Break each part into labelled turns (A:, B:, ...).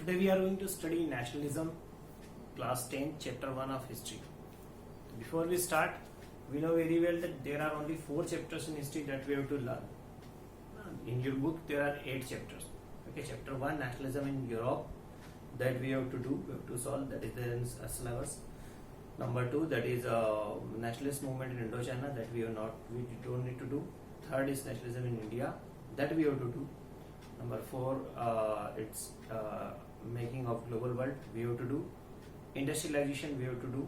A: Today we are going to study nationalism, class 10, chapter 1 of history. Before we start, we know very well that there are only 4 chapters in history that we have to learn. In your book there are 8 chapters. Okay, chapter 1, nationalism in Europe, that we have to do, we have to solve, that is there in syllabus. Number 2, that is nationalist movement in Indochina, that we don't need to do. Third is nationalism in India, that we have to do. Number 4, it's making of global world, we have to do. Industrialization, we have to do.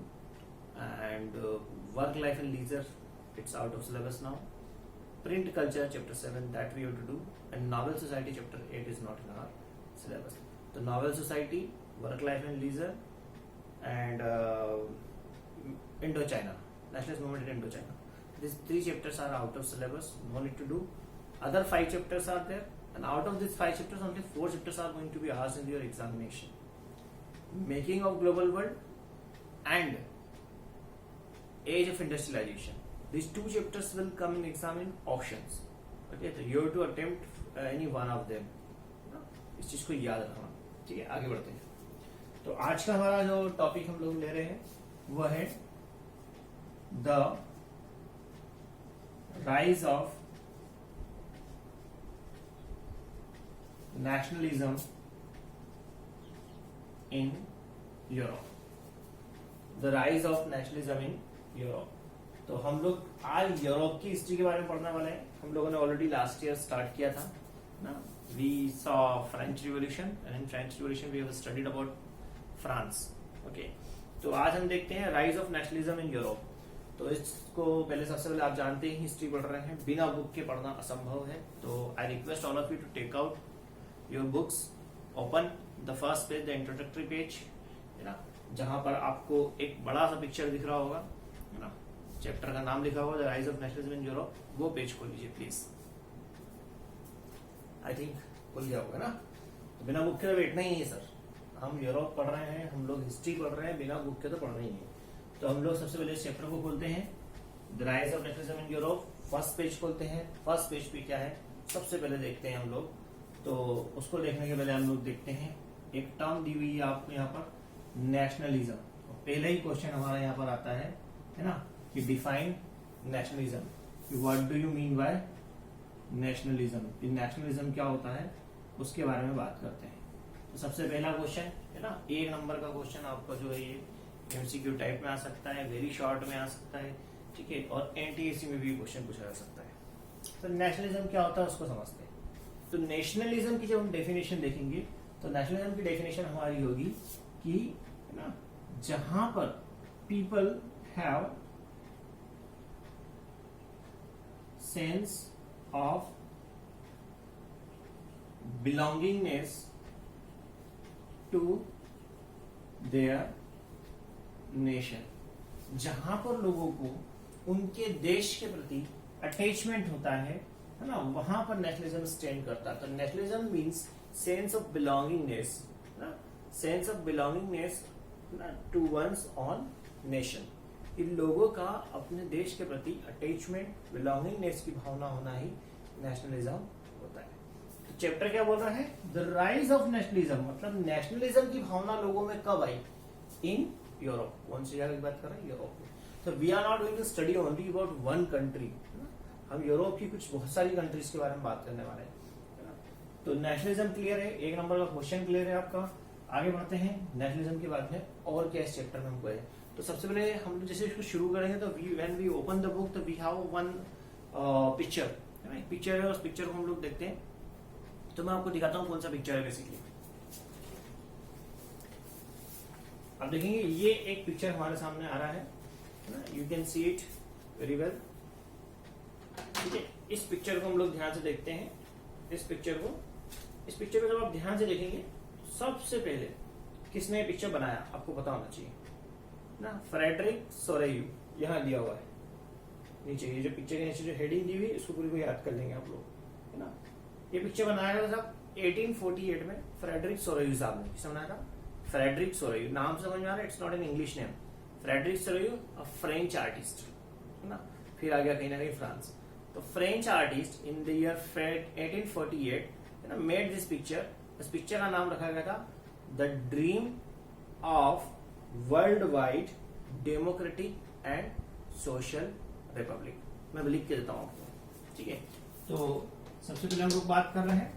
A: And work life and leisure, it's out of syllabus now. Print culture, chapter 7, that we have to do. And novel society, chapter 8 is not in our syllabus. The novel society, work life and leisure, and Indochina, nationalist movement in Indochina. These 3 chapters are out of syllabus, no need to do. Other 5 chapters are there, and out of these 5 chapters, only 4 chapters are going to be asked in your examination. Making of global world and age of industrialization. These 2 chapters will come in exam in options. Okay, so you have to attempt any one of them. इस चीज को याद रखना. ठीक है, आगे बढ़ते हैं. तो आज का हमारा जो टॉपिक हम लोग ले रहे हैं वो है the rise of nationalism in Europe. The rise of nationalism in Europe. तो हम लोग आज यूरोप की हिस्ट्री के बारे में पढ़ने वाले हैं. हम लोगों ने ऑलरेडी लास्ट ईयर स्टार्ट किया था ना. We saw French Revolution, and in French Revolution we have studied about France. Okay, तो आज हम देखते हैं rise of nationalism in Europe. तो इसको पहले सबसे पहले आप जानते हैं हिस्ट्री पढ़ रहे हैं, बिना बुक के पढ़ना असंभव है. तो I request all of you to take out your books, open the first page, the introductory page, है ना, जहां पर आपको एक बड़ा सा पिक्चर दिख रहा होगा, है ना, चैप्टर का नाम लिखा होगा the rise of nationalism in Europe. वो पेज खोल लीजिए प्लीज. आई थिंक खुल गया होगा ना. तो बिना बुक के तो बैठना ही है सर. हम यूरोप पढ़ रहे हैं, हम लोग हिस्ट्री पढ़ रहे हैं, बिना बुक के तो पढ़ना ही है. तो हम लोग सबसे पहले इस चैप्टर को खोलते हैं, the rise of nationalism in Europe. First page खोलते हैं. फर्स्ट पेज पे क्या है सबसे पहले देखते हैं हम लोग. तो उसको देखने के पहले हम लोग देखते हैं एक टर्म दी हुई है आपको यहाँ पर, नेशनलिज्म. तो पहले ही क्वेश्चन हमारा यहाँ पर आता है ना, कि define nationalism. What do you mean by nationalism. Nationalism क्या होता है उसके बारे में बात करते हैं. तो सबसे पहला क्वेश्चन है ना, 1 नंबर का क्वेश्चन आपका जो है ये एमसीक्यू टाइप में आ सकता है, वेरी शॉर्ट में आ सकता है, ठीक है, और एनटीएससी में भी क्वेश्चन पूछा जा सकता है. तो नेशनलिज्म क्या होता है उसको समझते हैं. तो नेशनलिज्म की जब हम डेफिनेशन देखेंगे तो नेशनलिज्म की डेफिनेशन हमारी होगी कि है ना, जहां पर people have sense of belongingness to their nation. जहां पर लोगों को उनके देश के प्रति अटैचमेंट होता है ना, वहां पर नेशनलिज्म स्टैंड करता है. तो nationalism means sense of belongingness, sense of belongingness to one's own nation. इन लोगों का अपने देश के प्रति अटैचमेंट, बिलोंगिंगनेस की भावना होना ही नेशनलिज्म होता है. तो चैप्टर क्या बोल रहा है, द राइज ऑफ नेशनलिज्म. मतलब नेशनलिज्म की भावना लोगों में कब आई, इन यूरोप. कौन सी जगह की बात कर रहे हैं, यूरोप में. तो we are not going to study only about one country. हम यूरोप की कुछ बहुत सारी कंट्रीज के बारे में बात करने वाले हैं. तो नेशनलिज्म क्लियर है, 1 नंबर का क्वेश्चन क्लियर है आपका. आगे बढ़ते हैं. नेशनलिज्म के बाद में और क्या इस चैप्टर में हमको है. तो सबसे पहले हम लोग जैसे इसको शुरू करेंगे तो when we open the book तो वी हैव वन पिक्चर, है ना, पिक्चर है. उस पिक्चर को हम लोग देखते हैं. तो मैं आपको दिखाता हूँ कौन सा पिक्चर है. बेसिकली आप देखेंगे ये एक पिक्चर हमारे सामने आ रहा है, you can see it very well. ठीक है, इस पिक्चर को हम लोग ध्यान से देखते हैं. इस पिक्चर को जब आप ध्यान से देखेंगे सबसे पहले किसने पिक्चर बनाया आपको पता होना चाहिए ना, फ्रेडरिक सोरेयू. यहाँ दिया हुआ है नीचे, ये जो पिक्चर के नीचे जो हेडिंग दी हुई है इसको पूरी को याद कर लेंगे आप लोग, है ना. ये पिक्चर बनाया था साहब 1848 में फ्रेडरिक सोरेयू साहब ने. किसने बनाया था, फ्रेडरिक सोरेयू. नाम समझ में आ रहा है, it's not an English name. Frederic Sorrieu a French artist, है ना. फिर आ गया कहीं ना कहीं फ्रांस. तो French artist in the year 1848 made this picture. इस पिक्चर का नाम रखा गया था the dream of world wide democratic and social Republic. मैं लिख के देता हूं आपको, ठीक है। तो सबसे पहले हम लोग बात कर रहे हैं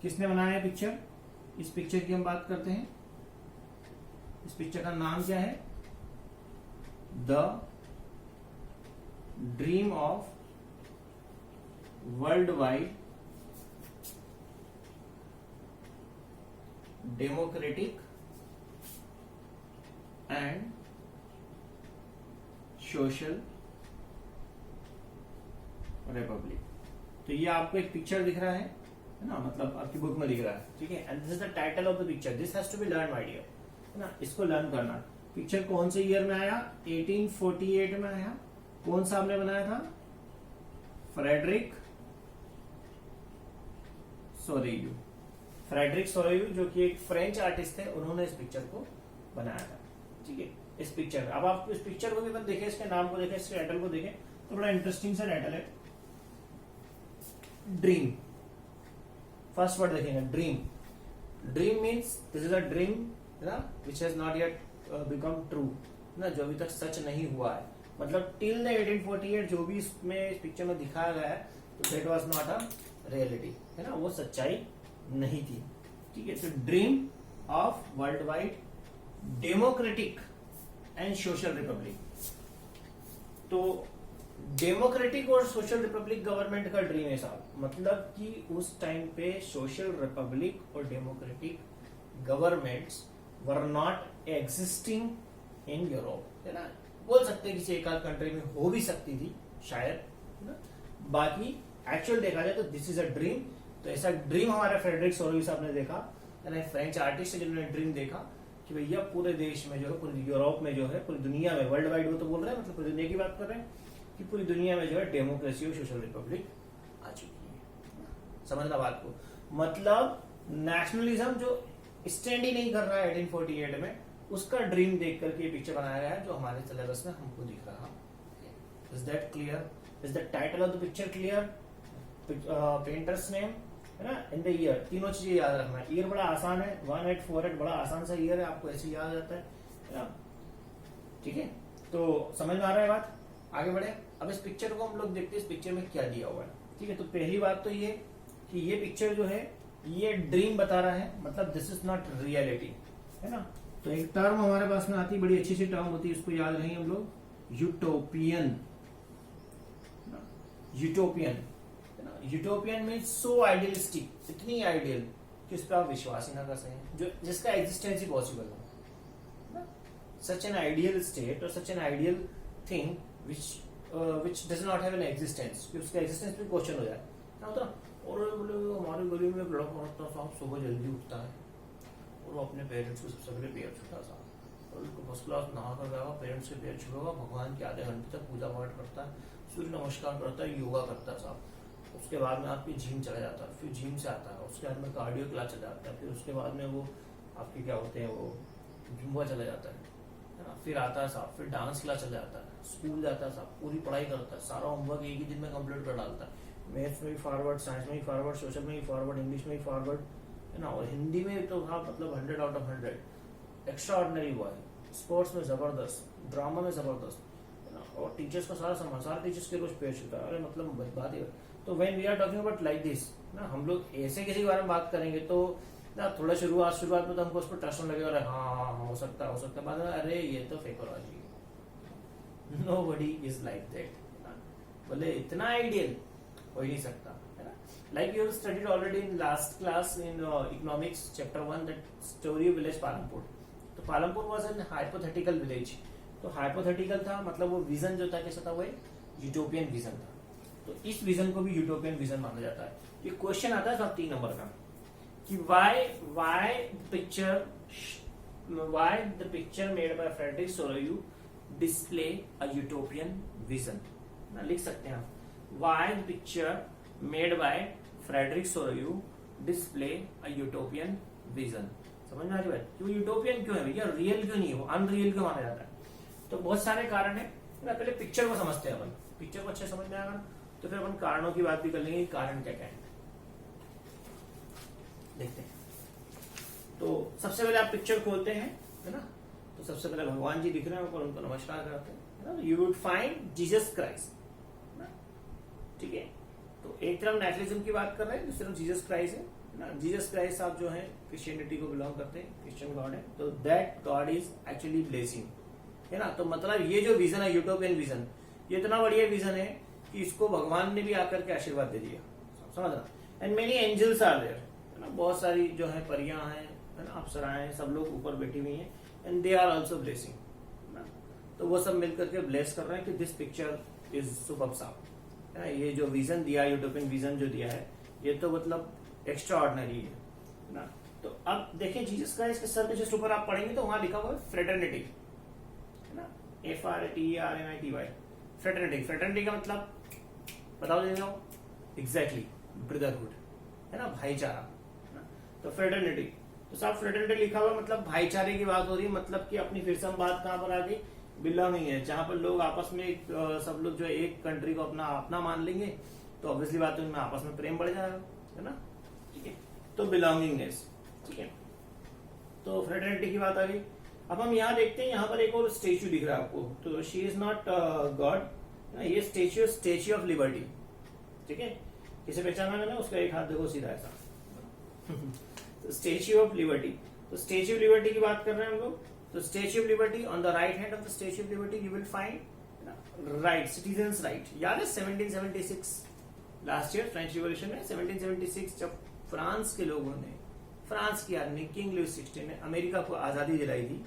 A: किसने बनाया है पिक्चर। इस पिक्चर की हम बात करते हैं। इस पिक्चर का नाम क्या है, the dream of world wide democratic and social Republic. तो ये आपको एक पिक्चर दिख रहा है ना, मतलब आपकी बुक में दिख रहा है, ठीक है। And this is the title of the picture, this has to be learn my dear, है ना। इसको लर्न करना। पिक्चर कौन से ईयर में आया, 1848 में आया। कौन साहब ने बनाया था, फ्रेडरिक सोरेयू। फ्रेडरिक सोरेयू जो कि एक फ्रेंच आर्टिस्ट थे, उन्होंने इस पिक्चर को बनाया था, ठीक है। इस पिक्चर, अब आप इस पिक्चर को भी देखें, इसके नाम को देखें, इसके टाइटल को देखें, तो बड़ा इंटरेस्टिंग सा टाइटल है, ड्रीम। फर्स्ट वर्ड देखेंगे, dream. Dream means this is a dream ना which has not yet become true, ना, जो अभी तक सच नहीं हुआ है। मतलब टिल द 1848 जो भी इसमें इस पिक्चर में दिखाया गया है, तो that was not a reality, है ना, वो सच्चाई नहीं थी, ठीक है। तो dream of world wide democratic and social Republic. तो डेमोक्रेटिक और सोशल रिपब्लिक गवर्नमेंट का ड्रीम है साहब, मतलब कि उस टाइम पे सोशल रिपब्लिक और democratic governments were not existing in Europe, है ना। बोल सकते हैं किसी एक आध कंट्री में हो भी सकती थी शायद, है ना। बाकी एक्चुअल देखा जाए तो दिस इज अ ड्रीम। तो ऐसा ड्रीम हमारे फ्रेडरिक सोरेयू साहब ने देखा, है ना, फ्रेंच आर्टिस्ट है जिन्होंने ड्रीम देखा कि भैया पूरे देश में जो है, पूरी यूरोप में जो है, पूरी दुनिया में, वर्ल्ड वाइड वो तो बोल रहे हैं, मतलब पूरी दुनिया की बात कर रहे हैं कि पूरी दुनिया में जो है डेमोक्रेसी और सोशल रिपब्लिक आ चुकी है। समझना बात को, मतलब नेशनलिज्म जो स्टैंड ही नहीं कर रहा है 1848 में, उसका ड्रीम देख करके ये पिक्चर बनाया गया है, जो हमारे सिलेबस में हमको दिख रहा है। Is that clear? Is the title of the picture clear? Painters name, है ना, इन द ईयर, तीनों चीजें याद रखना है। ईयर बड़ा आसान है, 1848 बड़ा आसान सा ईयर है, आपको ऐसे याद जाता है ना, ठीक है। तो समझ में आ रहा है बात, आगे बढ़े। अब इस पिक्चर को हम लोग देखते हैं, इस पिक्चर में क्या दिया हुआ है, ठीक है। तो पहली बात तो ये कि ये पिक्चर जो है ये ड्रीम बता रहा है, मतलब दिस इज नॉट रियलिटी, है ना। तो एक टर्म हमारे पास में आती, बड़ी अच्छी सी टर्म होती है, इसको याद रखेंगे हम लोग, utopian. Utopian, utopian means so idealistic, इतनी आइडियल कि उस पर आप विश्वास ही ना कर सकें, जो जिसका एग्जिस्टेंस ही पॉसिबल हो। सच एन आइडियल स्टेट और such an ideal thing which does not have an existence, कि उसका एग्जिस्टेंस भी क्वेश्चन हो जाए ना, होता ना। और बोले हमारे गली में एक लड़का होता है साहब, सुबह जल्दी उठता है और वो अपने पेरेंट्स को सबसे पहले पैर छूता साहब, और उसको फर्स्ट क्लास नहा कर जाएगा, पेरेंट्स के पैर छूएगा, भगवान के आधे घंटे तक पूजा पाठ करता है, सूर्य नमस्कार करता है, योगा करता है साहब। उसके बाद में आपकी जिम चला जाता है, फिर जिम से आता है, उसके बाद में कार्डियो क्लास चला जाता है, फिर उसके बाद में वो आपके क्या होते हैं, वो जुम्बा चला जाता है ना, फिर आता है साहब, फिर डांस क्लास चला जाता है, स्कूल जाता है साहब, पूरी पढ़ाई करता है, सारा होमवर्क एक ही दिन में कंप्लीट कर डालता है, मैथ्स में भी फॉरवर्ड, साइंस में भी फॉरवर्ड, सोशल में भी फॉरवर्ड, इंग्लिश में भी फॉरवर्ड, है ना, और हिंदी में तो हाँ मतलब 100 आउट ऑफ 100 एक्स्ट्रा ऑर्डिनरी हुआ है। स्पोर्ट्स में जबरदस्त, ड्रामा में जबरदस्त, है ना, और टीचर्स का सारा सामान, सारे टीचर्स के रोज पेश होता है, अरे मतलब बात ही। तो when we are talking about like this ना, हम लोग ऐसे किसी के बारे में बात करेंगे तो ना, थोड़ा शुरुआत में तो हमको उस पर ट्रस्ट लगेगा, अरे हाँ हो सकता है, बाद में अरे ये तो फेकोलॉजी है, नोबडी इज लाइक दैट, बोले इतना आइडियल हो ही नहीं सकता, है ना। Like you studied already in last class in economics chapter 1 that story village Palampur. तो Palampur was an hypothetical village, तो हाइपोथेटिकल था, मतलब वो विजन जो था कैसा था, वो यूटोपियन विजन था। तो इस विजन को भी यूटोपियन विजन माना जाता है। ये क्वेश्चन आता है 3 नंबर का कि why the picture made by Frederick Soreyu display a utopian vision, ना लिख सकते हैं आप, why the picture made by Frederick Soreyu display a utopian vision। समझ में आ रही बात, क्यों यूटोपियन क्यों है भैया, रियल क्यों नहीं है, वो अनरियल क्यों माना जाता है। तो बहुत सारे कारण है, ना। पहले पिक्चर को समझते हैं अपन, पिक्चर को अच्छे समझ में आएगा तो फिर अपन कारणों की बात भी कर लेंगे, कारण क्या क्या है देखते हैं। तो सबसे पहले आप पिक्चर खोलते हैं, है ना। तो सबसे पहले भगवान जी दिख रहे हैं, उनको नमस्कार करते हैं, है ना। You would find Jesus Christ, ठीक है। तो एक तरफ नेशनलिज्म की बात कर रहे हैं, दूसरी तरफ जीसस क्राइस्ट है ना। जीसस क्राइस्ट आप जो है क्रिश्चियनिटी को बिलोंग करते हैं, क्रिश्चियन गॉड है, तो that God is actually blessing, है ना। तो मतलब ये जो विजन है, यूटोपियन विजन, ये इतना बढ़िया विजन है कि इसको भगवान ने भी आकर के आशीर्वाद दे दिया, समझना। And many angels are there, है ना। बहुत सारी जो है परियां हैं, है ना, अप्सराएं हैं, सब लोग ऊपर बैठी हुई हैं, and they are also blessing, है ना। तो वो सब मिलकर के ब्लेस कर रहे हैं कि दिस पिक्चर इज सुपर्ब साहब, है ना। ये जो विजन दिया, यूटोपियन विजन जो दिया है, ये तो मतलब एक्स्ट्रा ऑर्डिनरी है ना। तो अब देखिए जीसस क्राइस्ट के सर के जस्ट ऊपर आप पढ़ेंगे तो वहां लिखा हुआ है फ्रेटर्निटी, है ना। FRATERNITY, fraternity. फ्रेटर्निटी का मतलब बताओ दे जाओ, एग्जैक्टली ब्रदरहुड, है ना, भाईचारा, है ना। तो फ्रेटर्निटी, तो साहब फ्रेटर्निटी लिखा हुआ मतलब भाईचारे की बात हो रही है, मतलब कि अपनी फिर से हम बात कहां पर आ गई, बिलोंगिंग है, जहां पर लोग आपस में सब लोग जो है एक कंट्री को अपना अपना मान लेंगे, तो ऑब्वियसली बात है उनमें आपस में प्रेम बढ़ जाएगा, है ना, ठीक है। तो बिलोंगिंगनेस, ठीक है। तो फ्रेटर्निटी की बात आ गई। अब हम यहाँ देखते हैं, यहाँ पर एक और स्टेच्यू दिख रहा है आपको, तो शी इज नॉट गॉड, ये स्टेच्यू ऑफ लिबर्टी, ठीक है। किसे पहचाना मैंने, उसका एक हाथ देखो सीधा ऐसा तो स्टेच्यू ऑफ लिबर्टी, तो स्टेच्यू ऑफ लिबर्टी की बात कर रहे हैं हम लोग। तो statue of liberty, on the right hand of the statue of liberty you will find right, citizens right. याद है 1776 लास्ट ईयर फ्रेंच रिवॉल्यूशन में, 1776 जब फ्रांस के लोगों ने, फ्रांस की आर्मी किंग लुई 16 ने अमेरिका को आजादी दिलाई थी,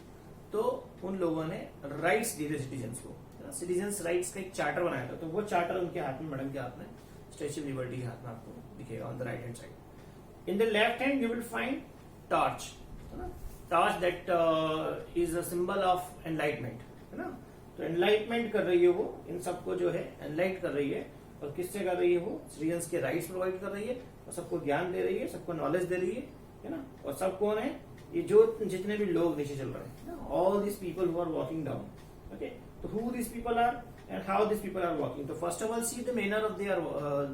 A: तो उन लोगों ने राइट्स दिए थे सिटीजन्स को, सिटीजन्स राइट्स का एक चार्टर बनाया था। तो वो चार्टर उनके हाथ में, मैडम के हाथ में, स्टेच्यू ऑफ लिबर्टी के हाथ में आपको दिखेगा on the right hand side. In the left hand you will find torch, है ना। Torch that is a symbol of enlightenment, है ना। तो एनलाइटमेंट कर रही है वो, इन सबको जो है एनलाइट कर रही है, और किससे कर रही है वो, सिटीजन्स के राइट्स प्रोवाइड कर रही है, और सबको ज्ञान दे रही है, सबको नॉलेज दे रही है ना। और सब कौन है, ये जो जितने भी लोग नीचे चल रहे हैं, all this people who are walking down, okay. तो who this people are and how this people are walking. तो first of all see the manner of there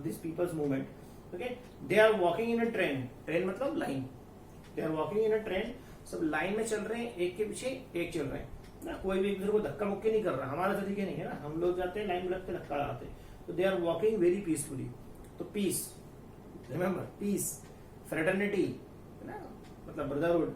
A: this people's movement, okay. They are walking in a train, train मतलब line, they are walking in a train, सब line में चल रहे हैं, एक के पीछे एक चल रहे हैं ना, कोई भी एक दूसरे को धक्का मुक्के नहीं कर रहा, हमारा तरीके नहीं है ना, हम लोग जाते हैं लाइन में लगते धक्का लगाते हैं। तो they are walking very peacefully. तो पीस, रिमेंबर पीस, फ्रेटर्निटी, है ना, मतलब ब्रदरहुड,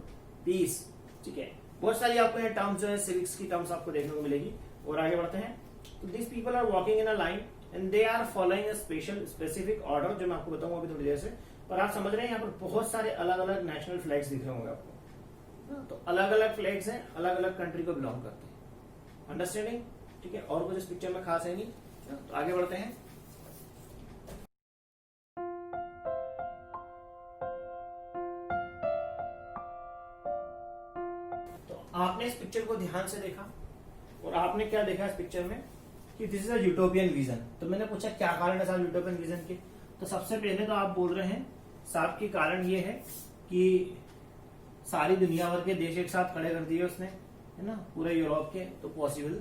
A: पीस, ठीक है। बहुत सारी आपको यहाँ टर्म्स जो है सिविक्स की टर्म्स आपको देखने को मिलेगी। और आगे बढ़ते हैं, तो this people are walking in a line and they are following a special specific order, जो मैं आपको बताऊंगा अभी थोड़ी देर से। पर आप समझ रहे हैं यहाँ पर बहुत सारे अलग अलग नेशनल फ्लैग्स दिख रहे होंगे आपको, तो अलग अलग फ्लैग्स हैं, अलग अलग कंट्री को बिलोंग करते हैं, अंडरस्टैंडिंग, ठीक है। और कुछ इस पिक्चर में खास है नहीं, तो आगे बढ़ते हैं। तो आपने इस पिक्चर को ध्यान से देखा, और आपने क्या देखा इस पिक्चर में कि this is a utopian vision. तो मैंने पूछा क्या कारण है साहब यूटोपियन विजन के, तो सबसे पहले तो आप बोल रहे हैं साहब की कारण ये है कि सारी दुनिया भर के देश एक साथ खड़े कर दिए उसने, है ना, पूरे यूरोप के, तो पॉसिबल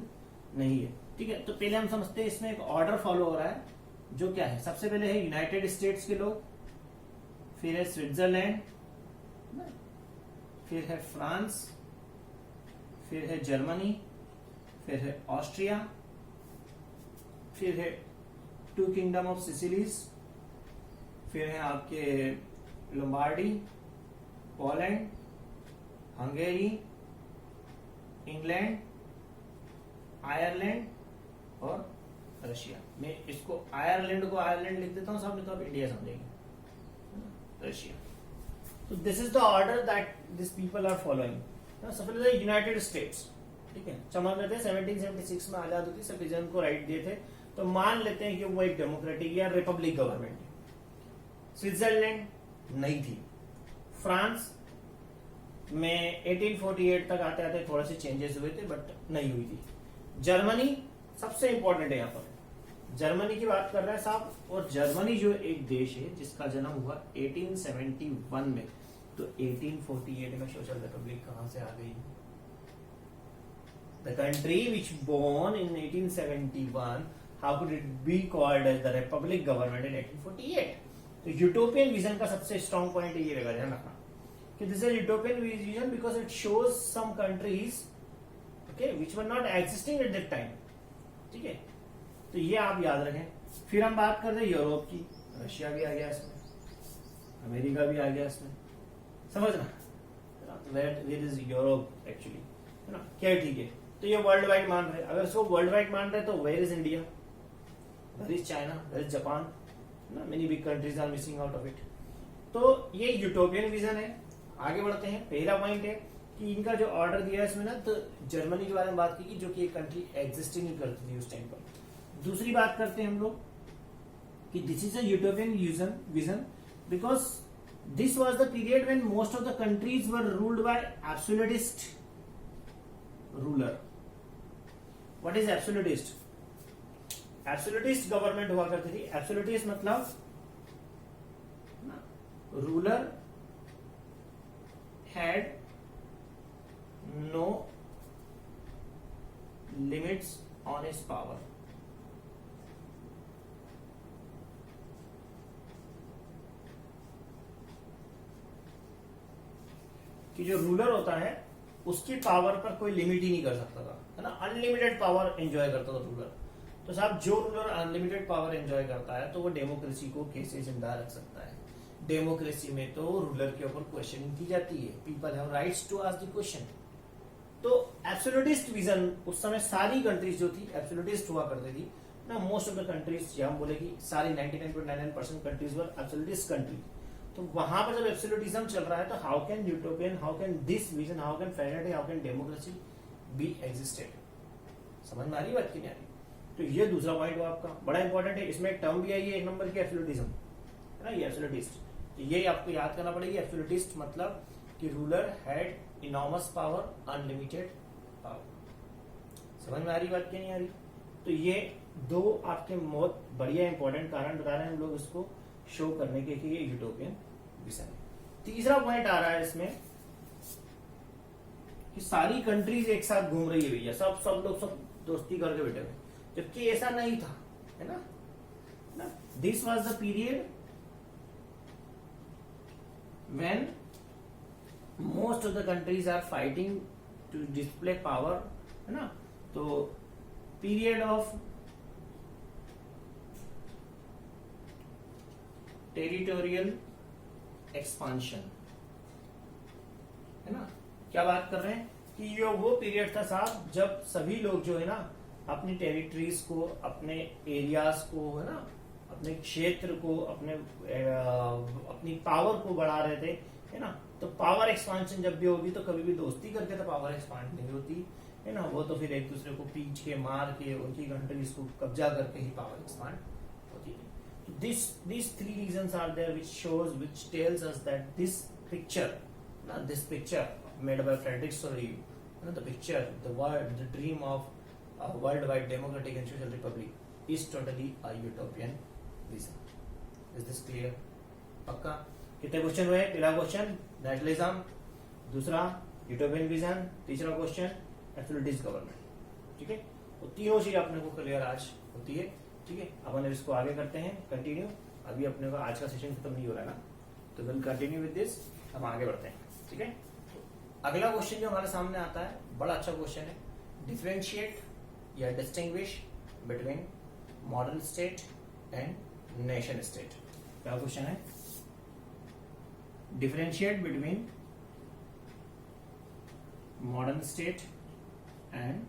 A: नहीं है, ठीक है। तो पहले हम समझते हैं इसमें एक ऑर्डर फॉलो हो रहा है, जो क्या है, सबसे पहले है यूनाइटेड स्टेट्स के लोग, फिर है स्विट्जरलैंड, फिर है फ्रांस, फिर है जर्मनी, फिर है ऑस्ट्रिया, फिर है 2 किंगडम ऑफ सिसिलीज, फिर है आपके Lombardy, Poland, Hungary, England, Ireland और रशिया। मैं इसको आयरलैंड को आयरलैंड लिख देता हूं साहब, नहीं तो आप इंडिया समझेंगे, रशिया। तो this is the order that this people are following. सबसे पहले यूनाइटेड स्टेट्स, ठीक है, समझ लेते हैं 1776 में आजाद होती, सिटीजन को राइट दिए थे, तो मान लेते हैं कि वो एक डेमोक्रेटिक या रिपब्लिक गवर्नमेंट है। स्विट्जरलैंड नहीं थी, फ्रांस में 1848 तक आते आते थोड़े से चेंजेस हुए थे, बट नहीं हुई थी। जर्मनी सबसे इंपॉर्टेंट है यहाँ पर, जर्मनी की बात कर रहे हैं साहब, और जर्मनी जो एक देश है जिसका जन्म हुआ 1871 में, तो 1848 में सोशल रिपब्लिक कहां से आ गई, The country which born in 1871, how could it be called as the republic government in 1848? तो यूटोपियन विजन का सबसे स्ट्रॉन्ग पॉइंट ये रहेगा, ध्यान रखना कि this is utopian vision because it shows some countries okay which were not existing at that time. ठीक है, तो ये आप याद रखें। फिर हम बात कर रहे हैं यूरोप की, रशिया भी आ गया इसमें, अमेरिका भी आ गया इसमें, समझना वेयर इज यूरोप एक्चुअली, है ना, क्या ठीक है। तो ये वर्ल्ड वाइड मान रहे, अगर इसको वर्ल्ड वाइड मान रहे तो where is India, where is China, where is Japan, ना many big countries are missing out of it. तो ये यूटोपियन विजन है। आगे बढ़ते हैं। पहला पॉइंट है कि इनका जो ऑर्डर दिया है इसमें ना, तो जर्मनी के बारे में बात की जो कि एक कंट्री एग्जिस्टिंग नहीं करती थी उस टाइम पर। दूसरी बात करते हैं हम लोग कि this is a utopian vision because this was the period when most of the countries were ruled by absolutist ruler. What is absolutist? Absolutist government हुआ करती थी। एब्सोल्यूटिस्ट मतलब ruler had no limits on his power. कि जो ruler होता है उसकी power पर कोई लिमिट ही नहीं कर सकता था, है ना, अनलिमिटेड पावर एंजॉय करता था रूलर। तो साहब जो रूलर अनलिमिटेड पावर एंजॉय करता है तो वो डेमोक्रेसी को कैसे जिंदा रख सकता है? डेमोक्रेसी में तो रूलर के ऊपर क्वेश्चनिंग की जाती है, people have rights to ask the question. तो एब्सोल्यूटिस्ट विजन उस समय सारी कंट्रीज जो थी एब्सोल्यूटिस्ट हुआ करती थी ना, मोस्ट ऑफ द कंट्रीज, या हम बोले कि सारी 99.99% कंट्रीज वर एब्सोल्यूटिस्ट कंट्री। तो वहां पर जब एब्सोल्यूटिज्म चल रहा है तो how can utopian, how can this vision, how can fraternity, how can democracy be existed? समझ में आ रही बात की नहीं आ रही? तो ये दूसरा पॉइंट हुआ आपका, बड़ा इंपॉर्टेंट है। इसमें एक टर्म भी आई है एक नंबर की, एब्सोल्यूटिज्म, है ना, ये एब्सोल्यूटिस्ट। तो ये आपको याद करना पड़ेगी। एब्सोल्यूटिस्ट मतलब कि ruler had enormous power, unlimited power. समझ में आ रही बात की नहीं आ रही? तो ये दो आपके बहुत बढ़िया इंपॉर्टेंट कारण बता रहे हैं हम लोग इसको शो करने के कि ये यूटोपियन विजन है। तीसरा पॉइंट आ रहा है इसमें कि सारी कंट्रीज एक साथ घूम रही है भैया, सब लोग सब दोस्ती करके बैठे हुए, जबकि ऐसा नहीं था, है ना। This was the period when most of the countries are fighting to display power, है ना। तो पीरियड ऑफ टेरिटोरियल एक्सपांशन, है ना। क्या बात कर रहे हैं कि ये वो पीरियड था साहब जब सभी लोग जो है ना अपनी टेरिटरीज को, अपने एरियाज को, है ना, अपने क्षेत्र को, अपनी पावर को बढ़ा रहे थे, है ना। तो पावर एक्सपांशन जब भी होगी तो कभी भी दोस्ती करके तो पावर एक्सपांड नहीं होती, है ना। वो तो फिर एक दूसरे को पीछ के, मार के, उनकी कंट्रीज को कब्जा करके ही पावर एक्सपांड होती है। These three reasons are there which tells us that this picture made by Frederick Soreille, the picture, the dream of a worldwide democratic and social republic is totally a utopian vision. Is this clear? पक्का? कितने question हुए? पहला question nationalism, दूसरा utopian vision, तीसरा question absolutist government. ठीक है, तो तीनों चीज अपने को क्लियर आज होती है। ठीक है, अपन इसको आगे करते हैं कंटिन्यू। अभी अपने को आज का सेशन खत्म नहीं हो रहा है ना, तो विल कंटिन्यू विद दिस। हम आगे बढ़ते हैं। ठीक है, अगला क्वेश्चन जो हमारे सामने आता है बड़ा अच्छा क्वेश्चन है, डिफरेंशिएट या distinguish between modern state and nation state. क्या क्वेश्चन है? Differentiate between modern state and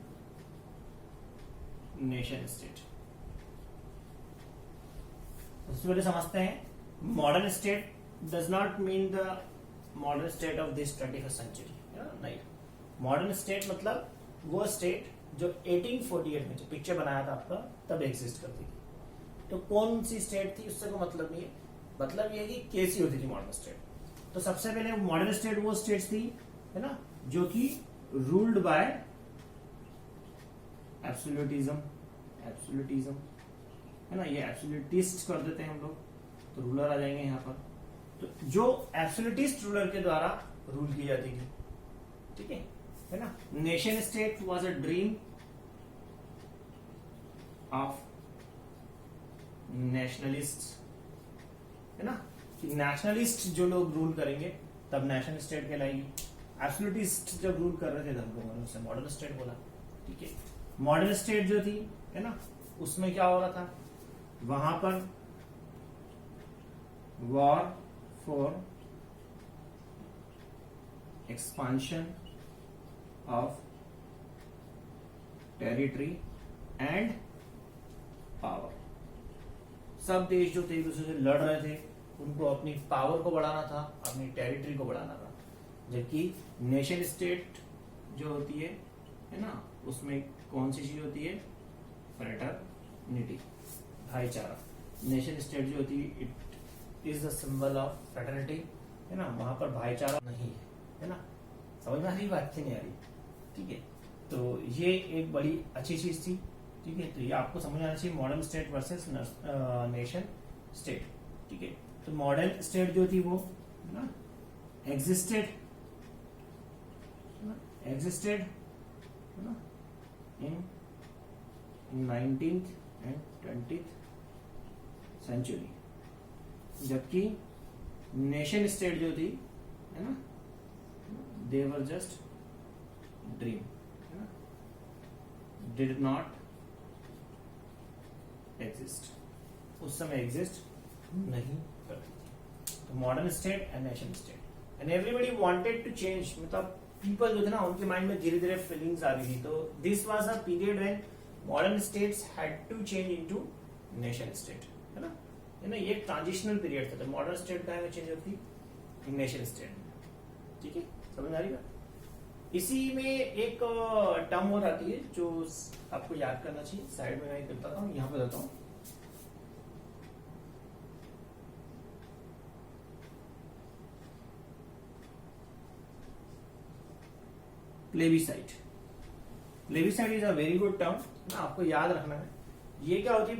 A: nation state. सबसे पहले समझते हैं, modern state does not mean the modern state of this 21st century. नहीं, मॉडर्न स्टेट मतलब वो स्टेट जो 1848 में जो पिक्चर बनाया था आपका तब एग्जिस्ट करती थी। तो कौन सी स्टेट थी उससे कोई मतलब नहीं है, मतलब ये कि कैसी होती थी मॉडर्न स्टेट। तो सबसे पहले मॉडर्न स्टेट वो स्टेट्स थी, है ना, जो कि रूल्ड बाय एब्सोल्यूटिज्म, है ना। ये एब्सोल्यूटिस्ट कर देते हैं हम लोग, तो रूलर आ जाएंगे यहाँ पर। तो जो एब्सोल्यूटिस्ट रूलर के द्वारा रूल की जाती थी, ठीक है, है ना। Nation state was a dream of nationalist, है ना, कि नेशनलिस्ट जो लोग रूल करेंगे तब नेशनल स्टेट कहलाएगी। एब्सोल्यूटिस्ट जब रूल कर रहे थे तब लोगों ने उसे मॉडर्न स्टेट बोला। ठीक है, मॉडर्न स्टेट जो थी, है ना, उसमें क्या हो रहा था, वहां पर war for expansion of territory and power. सब देश जो थे एक दूसरे से लड़ रहे थे, उनको अपनी पावर को बढ़ाना था, अपनी टेरिटरी को बढ़ाना था। जबकि नेशन स्टेट जो होती है ना, उसमें कौन सी चीज होती है, फ्रेटरनिटी, भाईचारा। नेशन स्टेट जो होती है it is the symbol of fraternity, है ना, वहां पर भाईचारा नहीं है ना। समझ में आ रही बात की नहीं आ रही? ठीक है, तो ये एक बड़ी अच्छी चीज थी। ठीक है, तो ये आपको समझ आना चाहिए, modern state versus nation state. ठीक है, तो मॉडर्न स्टेट जो थी वो ना existed in 19th and 20th century, जबकि नेशन स्टेट जो थी, है ना, दे वर जस्ट ड्रीम, है ना, डिड नॉट एग्जिस्ट, उस समय एग्जिस्ट नहीं करती थी। तो modern state and nation state and everybody wanted to change, मतलब पीपल जो थे ना उनके माइंड में धीरे धीरे फीलिंग्स आ रही थी। तो this was a period when modern states had to change into nation state, है ना, ये एक ट्रांजिशनल पीरियड था। तो मॉडर्न स्टेट का में चेंज होती नेशन स्टेट। ठीक है, समझ आ रही बात? इसी में एक टर्म और आती है जो आपको याद करना चाहिए, साइड में मैं करता हूँ, यहां पर देता हूँ। Plebiscite. Plebiscite is a very good term ना, आपको याद रखना है। ये क्या होती है,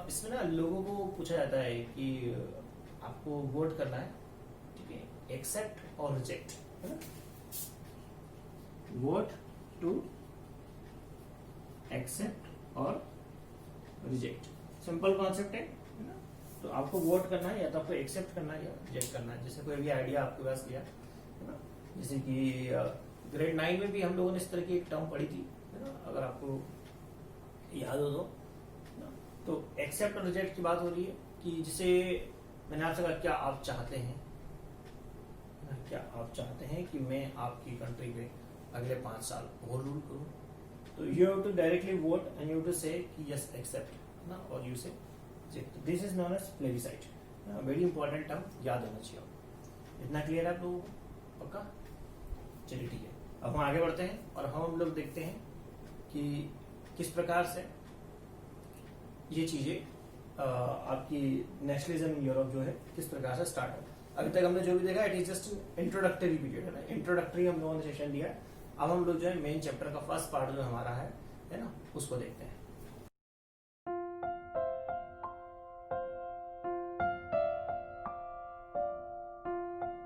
A: इसमें ना लोगों को पूछा जाता है कि आपको वोट करना है, ठीक है, एक्सेप्ट और रिजेक्ट, है ना, वोट टू एक्सेप्ट और रिजेक्ट, सिंपल कॉन्सेप्ट है ना। तो आपको वोट करना है, या तो आपको एक्सेप्ट करना है या रिजेक्ट करना है। जैसे कोई भी आइडिया आपके पास लिया, है ना, जैसे कि ग्रेड 9 में भी हम लोगों ने इस तरह की एक टर्म पढ़ी थी, है ना, अगर आपको याद हो तो एक्सेप्ट और रिजेक्ट की बात हो रही है कि जिसे मैंने आपसे कहा, क्या आप चाहते हैं, क्या आप चाहते हैं कि मैं आपकी कंट्री पे अगले 5 साल और रूल करूं? तो you have to directly vote and you have to say कि यस एक्सेप्ट ना, और you say reject. This is known as plebiscite, very important term, याद होना चाहिए आपको। इतना क्लियर है आप लोगों को? पक्का? चलिए ठीक है, अब हम आगे बढ़ते हैं और हम लोग देखते हैं कि किस प्रकार से ये चीजें आपकी नेशनलिज्म इन यूरोप जो है किस प्रकार से स्टार्ट हो। अभी तक हमने जो भी देखा it is just introductory period, है ना, इंट्रोडक्टरी हम लोगों ने सेशन दिया है। अब हम लोग जो है मेन चैप्टर का फर्स्ट पार्ट जो हमारा है ना, उसको देखते हैं।